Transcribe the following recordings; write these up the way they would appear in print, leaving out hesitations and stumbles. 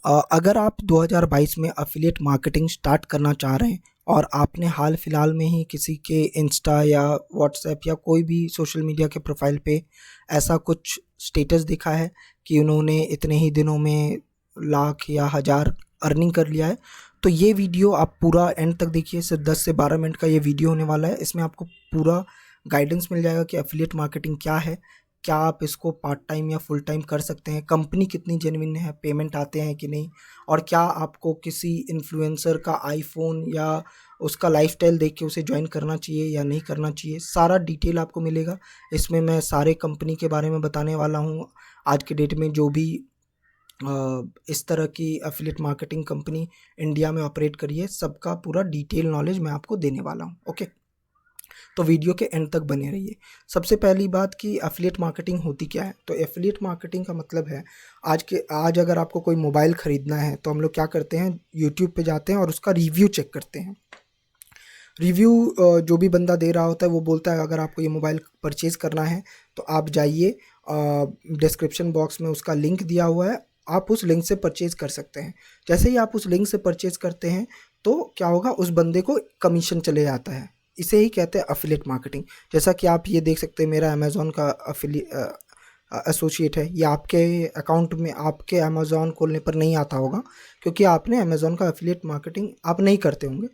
अगर आप 2022 में अफ़िलिएट मार्केटिंग स्टार्ट करना चाह रहे हैं और आपने हाल फिलहाल में ही किसी के इंस्टा या व्हाट्सएप या कोई भी सोशल मीडिया के प्रोफाइल पे ऐसा कुछ स्टेटस दिखा है कि उन्होंने इतने ही दिनों में लाख या हज़ार अर्निंग कर लिया है, तो ये वीडियो आप पूरा एंड तक देखिए। सिर्फ 10 से 12 मिनट का ये वीडियो होने वाला है। इसमें आपको पूरा गाइडेंस मिल जाएगा कि अफ़िलिएट मार्केटिंग क्या है, क्या आप इसको पार्ट टाइम या फुल टाइम कर सकते हैं, कंपनी कितनी जेन्युइन है, पेमेंट आते हैं कि नहीं, और क्या आपको किसी इन्फ्लुएंसर का आईफोन या उसका लाइफस्टाइल देख के उसे ज्वाइन करना चाहिए या नहीं करना चाहिए। सारा डिटेल आपको मिलेगा। इसमें मैं सारे कंपनी के बारे में बताने वाला हूँ। आज के डेट में जो भी इस तरह की एफिलिएट मार्केटिंग कंपनी इंडिया में ऑपरेट करी है, सबका पूरा डिटेल नॉलेज मैं आपको देने वाला हूँ। ओके, तो वीडियो के एंड तक बने रहिए। सबसे पहली बात कि एफिलिएट मार्केटिंग होती क्या है। तो एफिलिएट मार्केटिंग का मतलब है, आज अगर आपको कोई मोबाइल ख़रीदना है तो हम लोग क्या करते हैं, यूट्यूब पे जाते हैं और उसका रिव्यू चेक करते हैं। रिव्यू जो भी बंदा दे रहा होता है वो बोलता है अगर आपको ये मोबाइल परचेज़ करना है तो आप जाइए, डिस्क्रिप्शन बॉक्स में उसका लिंक दिया हुआ है, आप उस लिंक से परचेज़ कर सकते हैं। जैसे ही आप उस लिंक से परचेज़ करते हैं तो क्या होगा, उस बंदे को कमीशन चले जाता है। इसे ही कहते हैं एफिलिएट मार्केटिंग। जैसा कि आप ये देख सकते हैं, मेरा अमेज़न का एसोसिएट है। ये आपके अकाउंट में आपके अमेज़न खोलने पर नहीं आता होगा क्योंकि आपने अमेज़न का एफिलिएट मार्केटिंग आप नहीं करते होंगे।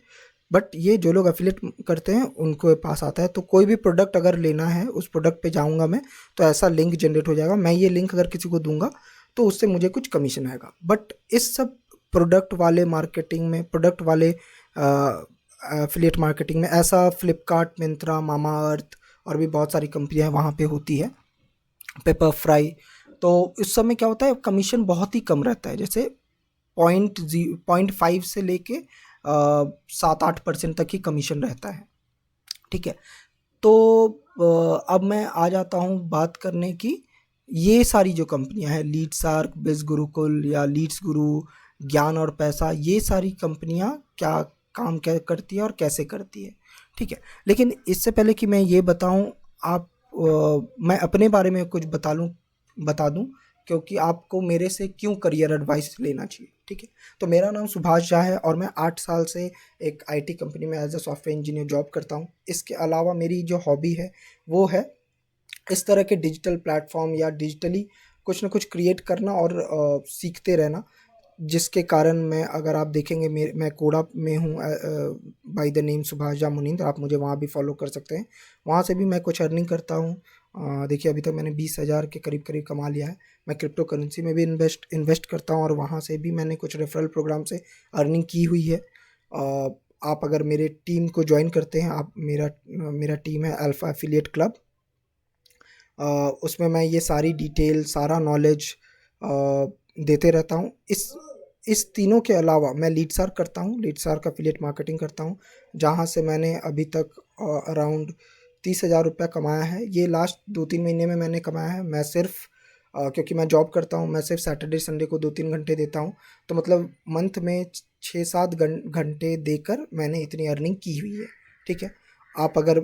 बट ये जो लोग एफिलिएट करते हैं उनको पास आता है। तो कोई भी प्रोडक्ट अगर लेना है, उस प्रोडक्ट पे जाऊंगा मैं, तो ऐसा लिंक जनरेट हो जाएगा। मैं ये लिंक अगर किसी को दूंगा तो उससे मुझे कुछ कमीशन आएगा। बट इस सब प्रोडक्ट वाले मार्केटिंग में, प्रोडक्ट वाले एफिलिएट मार्केटिंग में ऐसा फ्लिपकार्ट, मिंत्रा, मामा अर्थ और भी बहुत सारी कंपनियां वहाँ पे होती है, पेपर फ्राई। तो इस समय क्या होता है, कमीशन बहुत ही कम रहता है। जैसे 0.5 से लेके 7-8% तक ही कमीशन रहता है। ठीक है, तो अब मैं आ जाता हूँ बात करने की। ये सारी जो कंपनियां हैं, लीड सार्क, बिज गुरुकुल या लीड्स गुरु, ज्ञान और पैसा, ये सारी कंपनियां क्या काम क्या करती है और कैसे करती है। ठीक है, लेकिन इससे पहले कि मैं ये बताऊं, आप मैं अपने बारे में कुछ बता दूं, क्योंकि आपको मेरे से क्यों करियर एडवाइस लेना चाहिए। ठीक है, तो मेरा नाम सुभाष झा है और मैं 8 साल से एक आईटी कंपनी में as a software engineer job करता हूँ। इसके अलावा मेरी जो हॉबी है वो है इस तरह के डिजिटल प्लेटफॉर्म या डिजिटली कुछ ना कुछ क्रिएट करना और सीखते रहना। जिसके कारण मैं, अगर आप देखेंगे, मैं कोडा में हूँ by the name Subhash Jha Munindra. आप मुझे वहाँ भी फॉलो कर सकते हैं। वहाँ से भी मैं कुछ अर्निंग करता हूँ। देखिए, अभी तक मैंने 20,000 के करीब करीब कमा लिया है। मैं क्रिप्टो करेंसी में भी इन्वेस्ट करता हूँ और वहाँ से भी मैंने कुछ रेफरल प्रोग्राम से अर्निंग की हुई है। आप अगर मेरे टीम को ज्वाइन करते हैं, आप मेरा मेरा टीम है अल्फ़ा एफिलिएट क्लब। उसमें मैं ये सारी डिटेल, सारा नॉलेज देते रहता हूँ। इस तीनों के अलावा मैं लीड सार्क करता हूँ, लीड सार्क एफिलिएट मार्केटिंग करता हूँ, जहाँ से मैंने अभी तक अराउंड 30,000 रुपया कमाया है। ये लास्ट 2-3 महीने में मैंने कमाया है। मैं सिर्फ क्योंकि मैं जॉब करता हूँ, मैं सिर्फ सैटरडे संडे को 2-3 घंटे देता हूँ, तो मतलब मंथ में 6-7 घंटे देकर मैंने इतनी अर्निंग की हुई है। ठीक है, आप अगर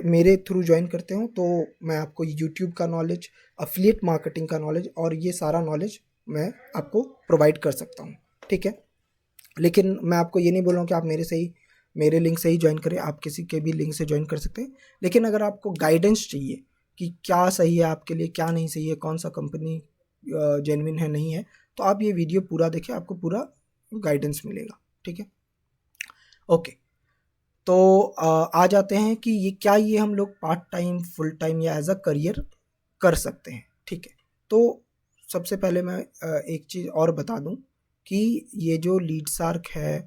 मेरे थ्रू ज्वाइन करते हो तो मैं आपको यूट्यूब का नॉलेज, एफिलिएट मार्केटिंग का नॉलेज और ये सारा नॉलेज मैं आपको प्रोवाइड कर सकता हूँ। ठीक है, लेकिन मैं आपको ये नहीं बोल रहा हूँ कि आप मेरे लिंक से ही ज्वाइन करें। आप किसी के भी लिंक से ज्वाइन कर सकते हैं। लेकिन अगर आपको गाइडेंस चाहिए कि क्या सही है आपके लिए, क्या नहीं सही है, कौन सा कंपनी जेन्युइन है नहीं है, तो आप ये वीडियो पूरा देखिए, आपको पूरा गाइडेंस मिलेगा। ठीक है, ओके। तो आ जाते हैं कि ये हम लोग पार्ट टाइम, फुल टाइम या एज अ करियर कर सकते हैं। ठीक है, तो सबसे पहले मैं एक चीज़ और बता दूं कि ये जो लीड सार्क है,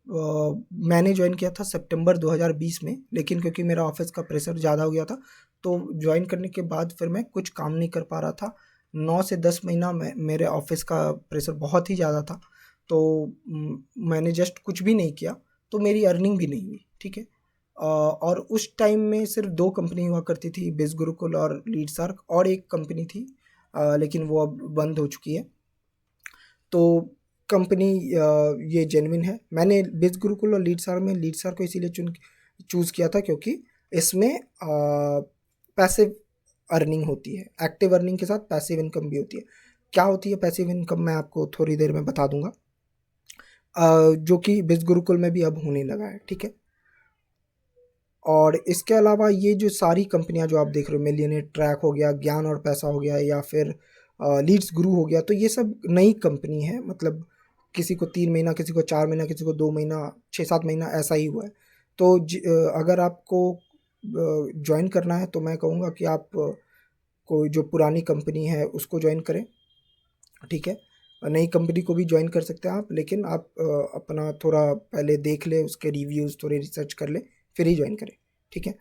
मैंने ज्वाइन किया था सितंबर 2020 में, लेकिन क्योंकि मेरा ऑफिस का प्रेशर ज़्यादा हो गया था तो ज्वाइन करने के बाद फिर मैं कुछ काम नहीं कर पा रहा था। 9 से 10 महीना मेरे ऑफिस का प्रेशर बहुत ही ज़्यादा था, तो मैंने जस्ट कुछ भी नहीं किया, तो मेरी अर्निंग भी नहीं हुई। ठीक है, और उस टाइम में सिर्फ 2 कंपनी हुआ करती थी, बिज गुरुकुल और लीड सार्क, और एक कंपनी थी लेकिन वो अब बंद हो चुकी है। तो कंपनी ये जेन्युइन है। मैंने बिज गुरुकुल और लीड सार्क को इसीलिए चूज़ किया था क्योंकि इसमें पैसिव अर्निंग होती है, एक्टिव अर्निंग के साथ पैसिव इनकम भी होती है। क्या होती है पैसिव इनकम मैं आपको थोड़ी देर में बता दूंगा, जो कि बिज गुरुकुल में भी अब होने लगा है, ठीक है। और इसके अलावा ये जो सारी कंपनियां जो आप देख रहे हो, मिलियनेयर ट्रैक हो गया, ज्ञान और पैसा हो गया, या फिर लीड्स गुरु हो गया, तो ये सब नई कंपनी है। मतलब किसी को 3 महीना, किसी को 4 महीना, किसी को 2 महीना, 6-7 महीना ऐसा ही हुआ है। तो अगर आपको ज्वाइन करना है तो मैं कहूँगा कि आप कोई जो पुरानी कंपनी है उसको ज्वाइन करें, ठीक है। नई कंपनी को भी ज्वाइन कर सकते हैं आप, लेकिन आप अपना थोड़ा पहले देख ले, उसके रिव्यूज़ थोड़े रिसर्च कर ले, फिर ही ज्वाइन करें, ठीक है।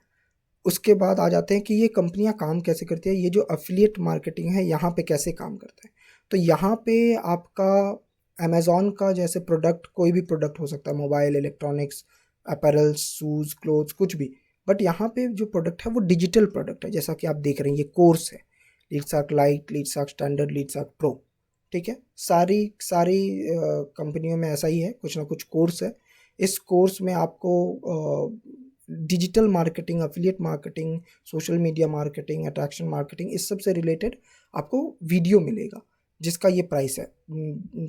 उसके बाद आ जाते हैं कि ये कंपनियां काम कैसे करती है, ये जो अफिलिएट मार्केटिंग है यहाँ पे कैसे काम करता है। तो यहाँ पे आपका अमेज़ॉन का जैसे प्रोडक्ट, कोई भी प्रोडक्ट हो सकता है, mobile, electronics, apparels, shoes, clothes, कुछ भी। बट यहाँ पे जो प्रोडक्ट है वो डिजिटल प्रोडक्ट है, जैसा कि आप देख रहे हैं, ये कोर्स है, लीडसार्क लाइट, लीडसार्क स्टैंडर्ड, लीडसार्क प्रो, ठीक है। सारी सारी कंपनियों में ऐसा ही है, कुछ ना कुछ कोर्स है। इस कोर्स में आपको digital marketing, affiliate marketing, social media marketing, attraction marketing, इस सब से रिलेटेड आपको वीडियो मिलेगा, जिसका ये प्राइस है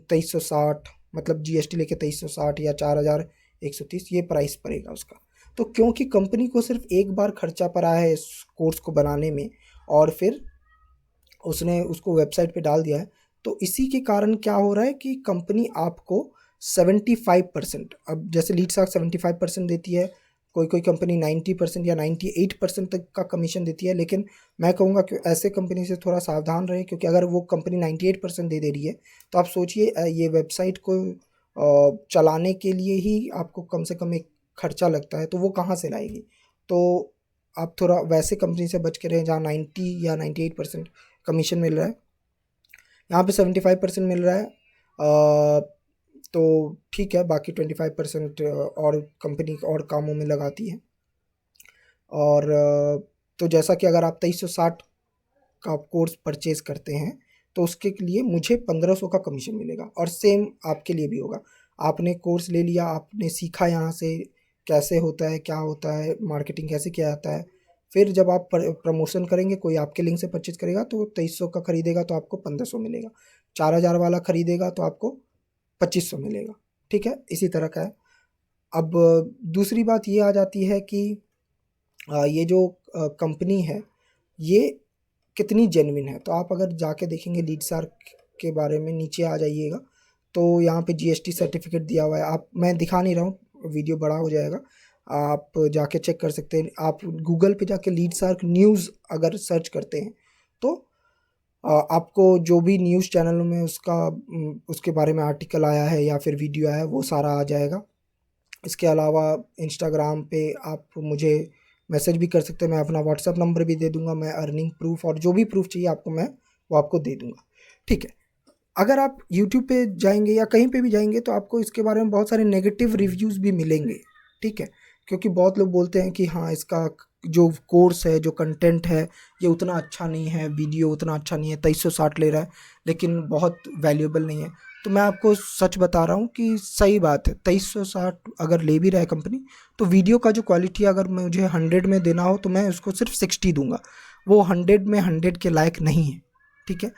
2360, मतलब जीएसटी लेके 2360 या 4130, ये प्राइस पड़ेगा उसका। तो क्योंकि कंपनी को सिर्फ एक बार खर्चा पड़ा है इस कोर्स को बनाने में, और फिर उसने उसको वेबसाइट पे डाल दिया है, तो इसी के कारण क्या हो रहा है कि कंपनी आपको 75%, अब जैसे लीडसार्क 75% देती है, कोई कोई कंपनी 90% या 98% तक का कमीशन देती है। लेकिन मैं कहूँगा कि ऐसे कंपनी से थोड़ा सावधान रहे, क्योंकि अगर वो कंपनी 98% दे रही है, तो आप सोचिए ये वेबसाइट को चलाने के लिए ही आपको कम से कम एक खर्चा लगता है, तो वो कहाँ से लाएगी। तो आप थोड़ा वैसे कंपनी से बच के रहें जहाँ 90 या 98% कमीशन मिल रहा है। यहाँ पे 75% मिल रहा है, तो ठीक है, बाकी 25% और कंपनी और कामों में लगाती है। और तो जैसा कि अगर आप 2360 का कोर्स परचेज करते हैं, तो उसके लिए मुझे 1500 का कमीशन मिलेगा, और सेम आपके लिए भी होगा। आपने कोर्स ले लिया, आपने सीखा यहाँ से कैसे होता है, क्या होता है, मार्केटिंग कैसे किया जाता है। फिर जब आप प्रमोशन करेंगे, कोई आपके लिंक से परचेज करेगा तो 2300 का खरीदेगा तो आपको 1500 मिलेगा, 4000 वाला खरीदेगा तो आपको 2500 मिलेगा, ठीक है। इसी तरह का है। अब दूसरी बात ये आ जाती है कि ये जो कंपनी है ये कितनी जेन्युइन है। तो आप अगर जाके देखेंगे लीडसार्क के बारे में, नीचे आ जाइएगा, तो यहाँ पे जीएसटी सर्टिफिकेट दिया हुआ है। आप, मैं दिखा नहीं रहा हूँ, वीडियो बड़ा हो जाएगा, आप जाके चेक कर सकते हैं। आप गूगल पे जाके लीडसार्क न्यूज़ अगर सर्च करते हैं, तो आपको जो भी न्यूज़ चैनलों में उसके बारे में आर्टिकल आया है या फिर वीडियो आया है, वो सारा आ जाएगा। इसके अलावा इंस्टाग्राम पे आप मुझे मैसेज भी कर सकते हैं, मैं अपना व्हाट्सअप नंबर भी दे दूंगा, मैं अर्निंग प्रूफ और जो भी प्रूफ चाहिए आपको मैं वो आपको दे दूंगा, ठीक है। अगर आप यूट्यूब पे जाएंगे या कहीं पे भी जाएंगे, तो आपको इसके बारे में बहुत सारे नेगेटिव रिव्यूज़ भी मिलेंगे, ठीक है। क्योंकि बहुत लोग बोलते हैं कि हाँ, इसका जो कोर्स है, जो कंटेंट है, ये उतना अच्छा नहीं है, वीडियो उतना अच्छा नहीं है, 2360 ले रहा है लेकिन बहुत वैल्यूएबल नहीं है। तो मैं आपको सच बता रहा हूँ कि सही बात है, 2360 अगर ले भी रहा है कंपनी, तो वीडियो का जो क्वालिटी अगर मुझे 100 में देना हो तो मैं उसको सिर्फ 60 दूंगा, वो 100 में 100 के लायक नहीं है, ठीक है।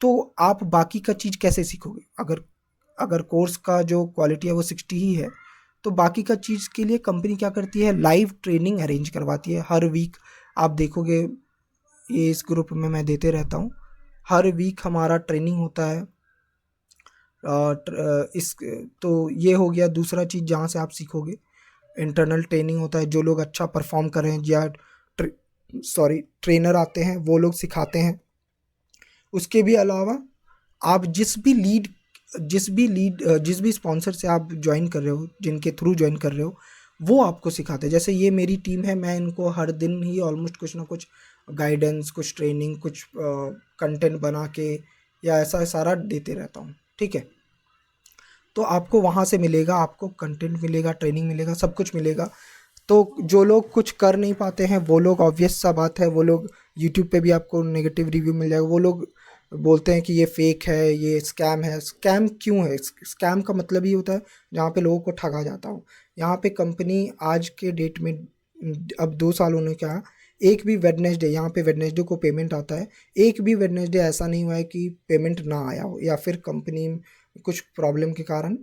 तो आप बाकी का चीज़ कैसे सीखोगे? अगर अगर कोर्स का जो क्वालिटी है वो 60 ही है, तो बाकी का चीज़ के लिए कंपनी क्या करती है, लाइव ट्रेनिंग अरेंज करवाती है हर वीक। आप देखोगे, ये इस ग्रुप में मैं देते रहता हूँ, हर वीक हमारा ट्रेनिंग होता है। इस तो ये हो गया दूसरा चीज़ जहाँ से आप सीखोगे। इंटरनल ट्रेनिंग होता है, जो लोग अच्छा परफॉर्म कर रहे हैं या ट्रेनर आते हैं वो लोग सिखाते हैं। उसके भी अलावा आप जिस भी स्पॉन्सर से आप ज्वाइन कर रहे हो, जिनके थ्रू ज्वाइन कर रहे हो, वो आपको सिखाते हैं। जैसे ये मेरी टीम है, मैं इनको हर दिन ही ऑलमोस्ट कुछ ना कुछ गाइडेंस, कुछ ट्रेनिंग, कुछ कंटेंट बना के या ऐसा सारा देते रहता हूँ, ठीक है। तो आपको वहाँ से मिलेगा, आपको कंटेंट मिलेगा, ट्रेनिंग मिलेगा, सब कुछ मिलेगा। तो जो लोग कुछ कर नहीं पाते हैं, वो लोग, ऑब्वियस सा बात है, वो लोग यूट्यूब पे भी आपको नेगेटिव रिव्यू मिल जाएगा। वो लोग बोलते हैं कि ये फेक है, ये स्कैम है। स्कैम क्यों है? स्कैम का मतलब ही होता है जहाँ पे लोगों को ठगा जाता हो। यहाँ पे कंपनी आज के डेट में, अब 2 साल होने क्या, एक भी वेडनेसडे, यहाँ पे वेडनेसडे को पेमेंट आता है, एक भी वेडनेसडे ऐसा नहीं हुआ है कि पेमेंट ना आया हो या फिर कंपनी में कुछ प्रॉब्लम के कारण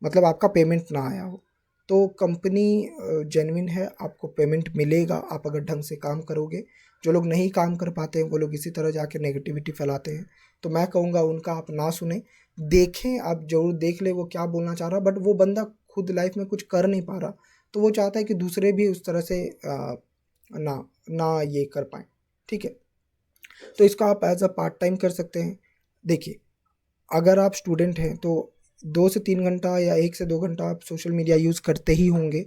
मतलब आपका पेमेंट ना आया हो। तो कंपनी जेन्युइन है, आपको पेमेंट मिलेगा आप अगर ढंग से काम करोगे। जो लोग नहीं काम कर पाते हैं वो लोग इसी तरह जाके नेगेटिविटी फैलाते हैं, तो मैं कहूँगा उनका आप ना सुने, देखें, आप जरूर देख ले वो क्या बोलना चाह रहा, बट वो बंदा खुद लाइफ में कुछ कर नहीं पा रहा, तो वो चाहता है कि दूसरे भी उस तरह से ना ना ये कर पाएँ, ठीक है। तो इसको आप एज अ पार्ट टाइम कर सकते हैं। देखिए, अगर आप स्टूडेंट हैं तो 2 से 3 घंटा या 1 से 2 घंटा आप सोशल मीडिया यूज़ करते ही होंगे,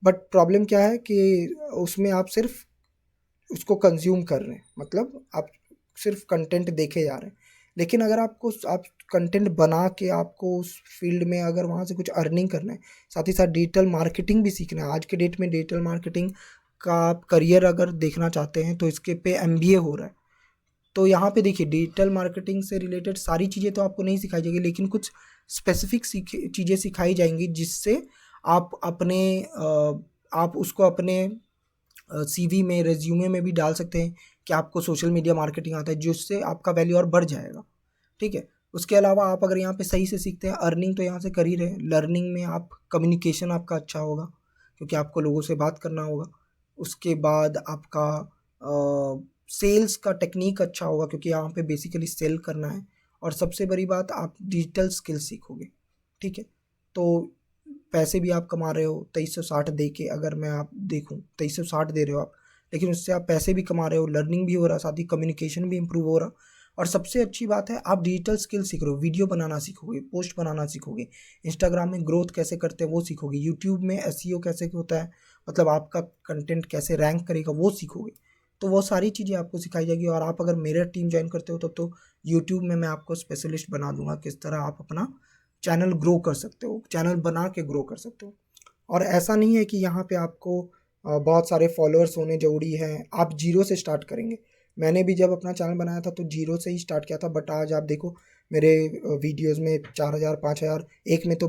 बट प्रॉब्लम क्या है कि उसमें आप सिर्फ उसको कंज्यूम कर रहे हैं, मतलब आप सिर्फ कंटेंट देखे जा रहे हैं। लेकिन अगर आप कंटेंट बना के आपको उस फील्ड में अगर वहाँ से कुछ अर्निंग करना है, साथ ही साथ डिजिटल मार्केटिंग भी सीखना है। आज के डेट में डिजिटल मार्केटिंग का आप करियर अगर देखना चाहते हैं तो इसके पे एमबीए हो रहा है। तो यहाँ पे देखिए, डिजिटल मार्केटिंग से रिलेटेड सारी चीज़ें तो आपको नहीं सिखाई जाएगी, लेकिन कुछ स्पेसिफिक चीज़ें सिखाई जाएंगी जिससे आप अपने आप उसको अपने सीवी में, रेज्यूमे में भी डाल सकते हैं कि आपको सोशल मीडिया मार्केटिंग आता है, जिससे आपका वैल्यू और बढ़ जाएगा, ठीक है। उसके अलावा आप अगर यहाँ पे सही से सीखते हैं, अर्निंग तो यहाँ से कर ही रहे हैं, लर्निंग में आप कम्युनिकेशन आपका अच्छा होगा क्योंकि आपको लोगों से बात करना होगा। उसके बाद आपका सेल्स का टेक्निक अच्छा होगा क्योंकि यहाँ पे बेसिकली सेल करना है। और सबसे बड़ी बात, आप डिजिटल स्किल सीखोगे, ठीक है। तो पैसे भी आप कमा रहे हो 2360 दे के, अगर मैं आप देखूं 2360 दे रहे हो आप, लेकिन उससे आप पैसे भी कमा रहे हो, लर्निंग भी हो रहा, साथ ही कम्युनिकेशन भी इम्प्रूव हो रहा। और सबसे अच्छी बात है, आप डिजिटल स्किल सीख रहे हो, वीडियो बनाना सीखोगे, पोस्ट बनाना सीखोगे, इंस्टाग्राम में ग्रोथ कैसे करते हैं वो सीखोगे, यूट्यूब में एसईओ कैसे होता है, मतलब आपका कंटेंट कैसे रैंक करेगा वो सीखोगे। तो वो सारी चीज़ें आपको सिखाई जाएगी। और आप अगर मेरा टीम ज्वाइन करते हो तब तो यूट्यूब में मैं आपको स्पेशलिस्ट बना दूंगा, किस तरह आप अपना चैनल ग्रो कर सकते हो, चैनल बना के ग्रो कर सकते हो। और ऐसा नहीं है कि यहाँ पे आपको बहुत सारे फॉलोअर्स होने ज़रूरी हैं, आप जीरो से स्टार्ट करेंगे। मैंने भी जब अपना चैनल बनाया था तो जीरो से ही स्टार्ट किया था, बट आज आप देखो मेरे वीडियोस में 4000, 5000, एक में तो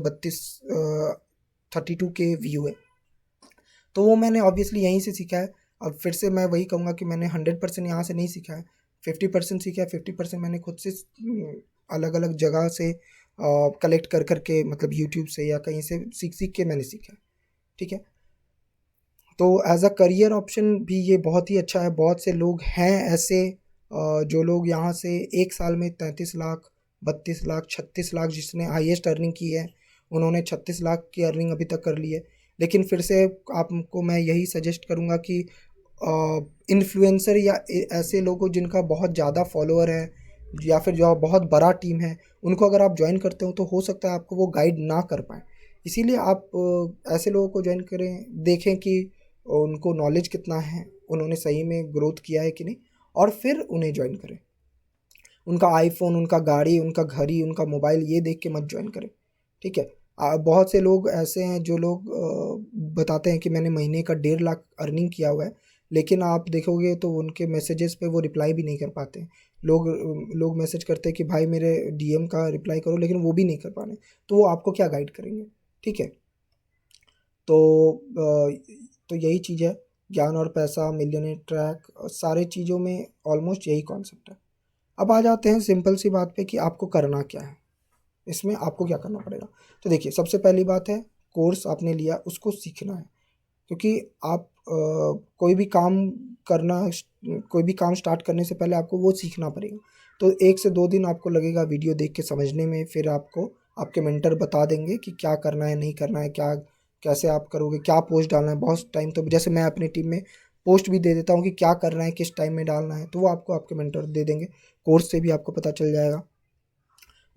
32 के व्यू है। तो वो मैंने ऑब्वियसली यहीं से सीखा है। अब फिर से मैं वही कहूँगा कि मैंने 100% यहाँ से नहीं सीखा है, 50% सीखा है, 50% मैंने खुद से अलग अलग जगह से कलेक्ट कर करके, मतलब यूट्यूब से या कहीं से सीख सीख के मैंने सीखा है, ठीक है। तो एज अ करियर ऑप्शन भी ये बहुत ही अच्छा है। बहुत से लोग हैं ऐसे जो लोग यहाँ से एक साल में 33 लाख, 32 लाख, 36 लाख, जिसने हाईएस्ट अर्निंग की है उन्होंने 36 लाख की अर्निंग अभी तक कर ली है। लेकिन फिर से आपको मैं यही सजेस्ट करूँगा कि इन्फ्लुएंसर या ऐसे लोगों जिनका बहुत ज़्यादा फॉलोअर है या फिर जो बहुत बड़ा टीम है, उनको अगर आप ज्वाइन करते हो तो हो सकता है आपको वो गाइड ना कर पाएँ। इसीलिए आप ऐसे लोगों को ज्वाइन करें, देखें कि उनको नॉलेज कितना है, उन्होंने सही में ग्रोथ किया है कि नहीं, और फिर उन्हें ज्वाइन करें। उनका आईफोन, उनका गाड़ी, उनका घड़ी, उनका मोबाइल ये देख के मत ज्वाइन करें, ठीक है। बहुत से लोग ऐसे हैं जो लोग बताते हैं कि मैंने महीने का 1.5 लाख अर्निंग किया हुआ है, लेकिन आप देखोगे तो उनके मैसेजेस पे वो रिप्लाई भी नहीं कर पाते। लोग मैसेज करते हैं कि भाई मेरे डीएम का रिप्लाई करो, लेकिन वो भी नहीं कर पा रहे, तो वो आपको क्या गाइड करेंगे, ठीक है। तो यही चीज़ है, ज्ञान और पैसा, मिलियनेयर ट्रैक, सारे चीज़ों में ऑलमोस्ट यही कॉन्सेप्ट है। अब आ जाते हैं सिंपल सी बात पे कि आपको करना क्या है, इसमें आपको क्या करना पड़ेगा। तो देखिए, सबसे पहली बात है, कोर्स आपने लिया उसको सीखना है, क्योंकि आप करना कोई भी काम स्टार्ट करने से पहले आपको वो सीखना पड़ेगा। तो 1 से 2 दिन आपको लगेगा वीडियो देख के समझने में, फिर आपको आपके मेंटर बता देंगे कि क्या करना है, नहीं करना है, क्या कैसे आप करोगे, क्या पोस्ट डालना है। बहुत टाइम तो जैसे मैं अपनी टीम में पोस्ट भी दे देता हूँ कि क्या करना है, किस टाइम में डालना है, तो वो आपको आपके मेंटर दे देंगे, कोर्स से भी आपको पता चल जाएगा।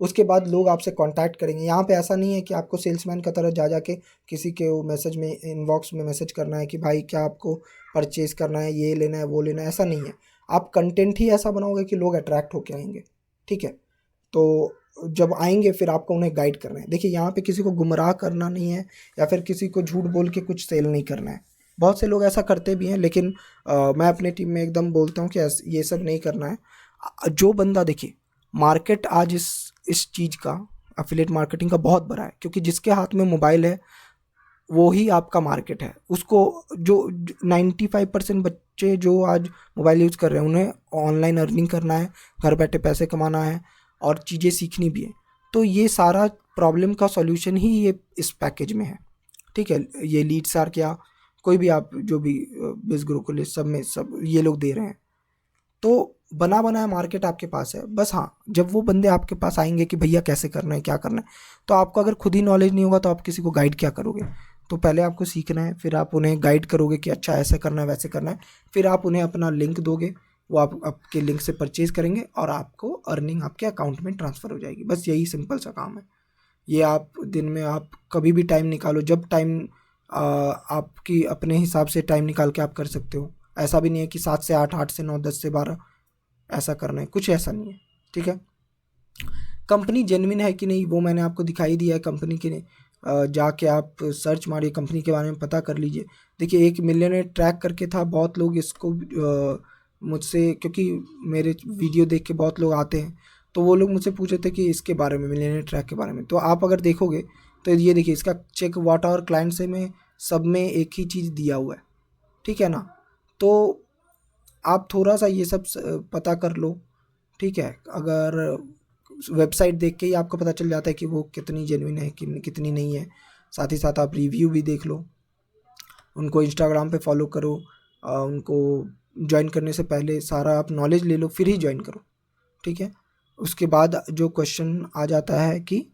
उसके बाद लोग आपसे कांटेक्ट करेंगे। यहाँ पे ऐसा नहीं है कि आपको सेल्समैन की तरह जा के किसी के वो मैसेज में, इनबॉक्स में मैसेज करना है कि भाई क्या आपको परचेज़ करना है, ये लेना है, वो लेना है, ऐसा नहीं है। आप कंटेंट ही ऐसा बनाओगे कि लोग अट्रैक्ट होके आएंगे, ठीक है। तो जब आएंगे फिर आपको उन्हें गाइड करना है। देखिए, यहाँ पे किसी को गुमराह करना नहीं है या फिर किसी को झूठ बोल के कुछ सेल नहीं करना है। बहुत से लोग ऐसा करते भी हैं, लेकिन मैं अपने टीम में एकदम बोलता हूँ कि ये सब नहीं करना है। जो बंदा, देखिए, मार्केट आज इस चीज़ का, एफिलिएट मार्केटिंग का बहुत बड़ा है, क्योंकि जिसके हाथ में मोबाइल है वो ही आपका मार्केट है। उसको जो 95% बच्चे जो आज मोबाइल यूज़ कर रहे हैं उन्हें ऑनलाइन अर्निंग करना है, घर बैठे पैसे कमाना है और चीज़ें सीखनी भी है। तो ये सारा प्रॉब्लम का सॉल्यूशन ही ये इस पैकेज में है, ठीक है। ये लीड्स आर क्या, कोई भी आप जो भी बिज़ गुरुकुल सब में सब ये लोग दे रहे हैं। तो बना बनाया मार्केट आपके पास है। बस हाँ, जब वो बंदे आपके पास आएंगे कि भैया कैसे करना है, क्या करना है, तो आपको अगर खुद ही नॉलेज नहीं होगा तो आप किसी को गाइड क्या करोगे। तो पहले आपको सीखना है, फिर आप उन्हें गाइड करोगे कि अच्छा ऐसे करना है वैसे करना है, फिर आप उन्हें अपना लिंक दोगे, वो आप आपके लिंक से परचेज करेंगे और आपको अर्निंग आपके अकाउंट में ट्रांसफ़र हो जाएगी। बस यही सिंपल सा काम है। ये आप दिन में आप कभी भी टाइम निकालो, जब टाइम आपकी अपने हिसाब से टाइम निकाल के आप कर सकते हो। ऐसा भी नहीं है कि 7 से 8, 8 से 9, 10 से 12 ऐसा करना है, कुछ ऐसा नहीं है, ठीक है। कंपनी जेन्युइन है कि नहीं वो मैंने आपको दिखाई दिया है। कंपनी के जाके आप सर्च मारिए, कंपनी के बारे में पता कर लीजिए। देखिए 1 मिलियन ट्रैक करके था, बहुत लोग इसको मुझसे, क्योंकि मेरे वीडियो देख के बहुत लोग आते हैं, तो वो लोग मुझसे पूछे थे कि इसके बारे में, मिलियन ट्रैक के बारे में। तो आप अगर देखोगे तो ये देखिए, इसका चेक व्हाट और क्लाइंट से में सब में एक ही चीज़ दिया हुआ है, ठीक है ना। तो आप थोड़ा सा ये सब पता कर लो, ठीक है। अगर वेबसाइट देख के ही आपको पता चल जाता है कि वो कितनी जेन्युइन है कितनी नहीं है। साथ ही साथ आप रिव्यू भी देख लो, उनको इंस्टाग्राम पे फॉलो करो, उनको ज्वाइन करने से पहले सारा आप नॉलेज ले लो फिर ही ज्वाइन करो, ठीक है। उसके बाद जो क्वेश्चन आ जाता है कि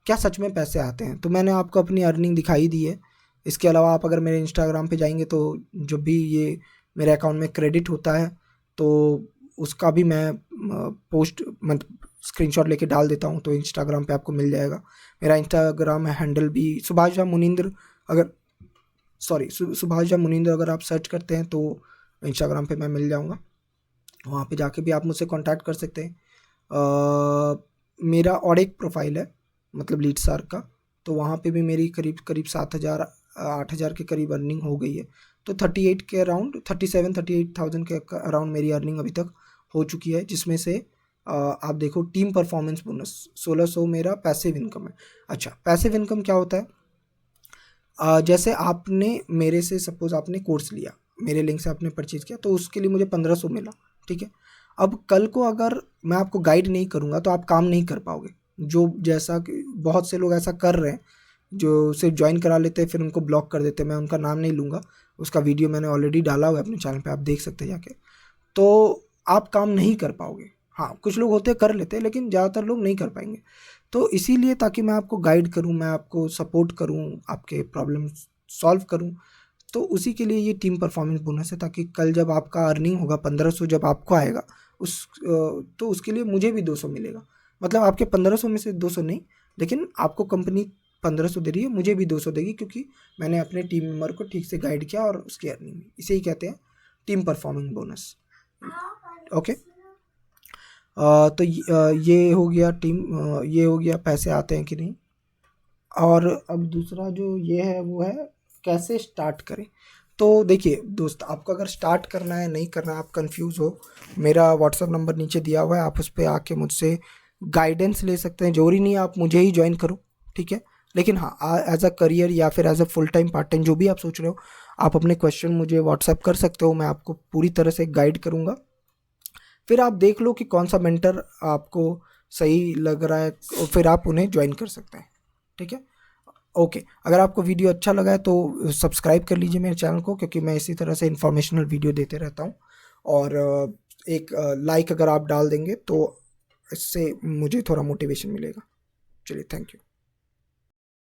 क्या सच में पैसे आते हैं, तो मैंने आपको अपनी अर्निंग दिखाई दी है। इसके अलावा आप अगर मेरे इंस्टाग्राम पे जाएंगे तो जब भी ये मेरे अकाउंट में क्रेडिट होता है तो उसका भी मैं पोस्ट मतलब स्क्रीनशॉट लेके डाल देता हूँ, तो इंस्टाग्राम पे आपको मिल जाएगा। मेरा इंस्टाग्राम हैंडल भी सुभाष झा मुनिंद्र, अगर सुभाष झा मुनिंद्र अगर आप सर्च करते हैं तो इंस्टाग्राम पे मैं मिल जाऊँगा। वहाँ पे जाके भी आप मुझसे कांटेक्ट कर सकते हैं। मेरा और एक प्रोफाइल है मतलब लीडसार्क का, तो वहाँ पे भी मेरी करीब करीब 7,000 8,000 के करीब अर्निंग हो गई है। तो 38 के अराउंड 37-38,000 के अराउंड मेरी अर्निंग अभी तक हो चुकी है, जिसमें से आप देखो टीम परफॉर्मेंस बोनस 1600 मेरा पैसिव इनकम है। अच्छा, पैसिव इनकम क्या होता है? जैसे आपने मेरे से सपोज आपने कोर्स लिया, मेरे लिंक से आपने परचेज किया, तो उसके लिए मुझे 1500 मिला, ठीक है। अब कल को अगर मैं आपको गाइड नहीं करूँगा तो आप काम नहीं कर पाओगे। जो जैसा कि बहुत से लोग ऐसा कर रहे हैं जो सिर्फ ज्वाइन करा लेते हैं फिर उनको ब्लॉक कर देते हैं। मैं उनका नाम नहीं लूँगा, उसका वीडियो मैंने ऑलरेडी डाला हुआ है अपने चैनल पे, आप देख सकते हैं जाके। तो आप काम नहीं कर पाओगे। हाँ, कुछ लोग होते हैं कर लेते हैं, लेकिन ज़्यादातर लोग नहीं कर पाएंगे। तो इसीलिए ताकि मैं आपको गाइड करूँ, मैं आपको सपोर्ट करूँ, आपके प्रॉब्लम सॉल्व करूँ, तो उसी के लिए ये टीम परफॉर्मेंस बोनस है, ताकि कल जब आपका अर्निंग होगा 1500 जब आपको आएगा तो उसके लिए मुझे भी 200 मिलेगा। मतलब आपके 1500 में से 200 नहीं, लेकिन आपको कंपनी 1500 दे रही है, मुझे भी 200 देगी, क्योंकि मैंने अपने टीम मेंबर को ठीक से गाइड किया और उसकी अर्निंग हुई। इसे ही कहते हैं टीम परफॉर्मेंस बोनस। ओके। तो ये हो गया ये हो गया पैसे आते हैं कि नहीं। और अब दूसरा जो ये है वो है कैसे स्टार्ट करें। तो देखिए दोस्त, आपको अगर स्टार्ट करना है, नहीं करना है, आप कंफ्यूज हो, मेरा व्हाट्सअप नंबर नीचे दिया हुआ है, आप उस पर आके मुझसे गाइडेंस ले सकते हैं। जरूरी नहीं है आप मुझे ही ज्वाइन करो, ठीक है। लेकिन हाँ, एज अ करियर या फिर as a full time part time जो भी आप सोच रहे हो, आप अपने क्वेश्चन मुझे व्हाट्सअप कर सकते हो, मैं आपको पूरी तरह से गाइड करूँगा। फिर आप देख लो कि कौन सा मेंटर आपको सही लग रहा है और फिर आप उन्हें ज्वाइन कर सकते हैं, ठीक है। ओके, अगर आपको वीडियो अच्छा लगा है तो सब्सक्राइब कर लीजिए मेरे चैनल को, क्योंकि मैं इसी तरह से इन्फॉर्मेशनल वीडियो देते रहता हूँ। और एक लाइक अगर आप डाल देंगे तो इससे मुझे थोड़ा मोटिवेशन मिलेगा। चलिए, थैंक यू।